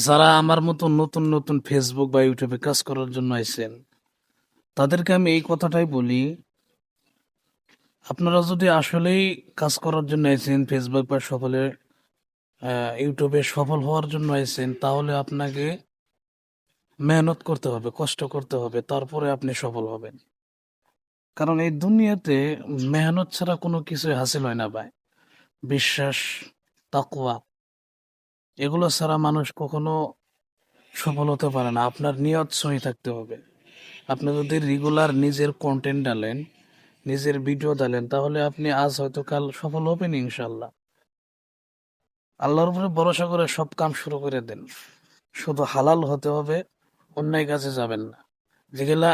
যারা আমার মতো নতুন নতুন ফেসবুক বা ইউটিউবে কাজ করার জন্য আইছেন, তাদেরকে আমি এই কথাটাই বলি, আপনারা যদি আসলেই কাজ করার জন্য আইছেন, ফেসবুক বা ইউটিউবে সফল হওয়ার জন্য আইছেন, তাহলে আপনাকে মেহনত করতে হবে, কষ্ট করতে হবে, তারপরে আপনি সফল হবেন। কারণ এই দুনিয়াতে মেহনত ছাড়া কোনো কিছুই হাসিল হয় না ভাই। বিশ্বাস, তাকওয়া, এগুলো ছাড়া মানুষ কখনো সফল হতে পারে না। আপনার নিয়ত সহি থাকতে হবে। আপনি যদি রেগুলার নিজের কন্টেন্ট ডালেন, নিজের ভিডিও ডালেন, তাহলে আপনি আজ হয়তো কাল সফল হবেন ইনশাল্লাহ। আল্লাহর উপরে ভরসা করে সব কাম শুরু করে দেন। শুধু হালাল হতে হবে, অন্যায় কাজে যাবেন না। যেগুলা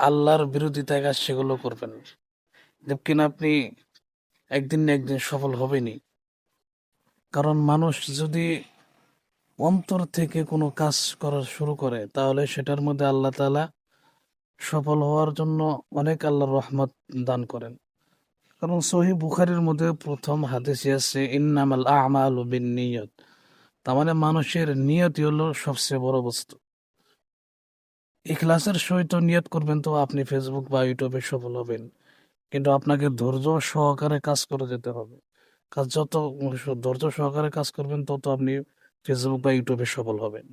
আল্লাহর বিরোধিতা কাজ সেগুলো করবেন না। দেখবেন আপনি একদিন না একদিন সফল হবেনই। কারণ মানুষ যদি অন্তর থেকে কোনো কাজ করা শুরু করে, তাহলে সেটার মধ্যে আল্লাহ তাআলা সফল হওয়ার জন্য অনেক আল্লাহর রহমত দান করেন। কারণ সহি বুখারীর মধ্যে প্রথম হাদিসে আছে ইন্নামাল আমালু বিন্নিয়াত। তার মানে মানুষের নিয়তই হলো সবচেয়ে বড় বস্তু। ইখলাসের সহিত নিয়ত করবেন তো আপনি ফেসবুক বা ইউটিউবে সফল হবেন। কিন্তু আপনাকে ধৈর্য সহকারে কাজ করে যেতে হবে। যত ধৈর্য সহকারে কাজ করবেন তত আপনি ফেসবুক বা ইউটিউবে সফল হবেন।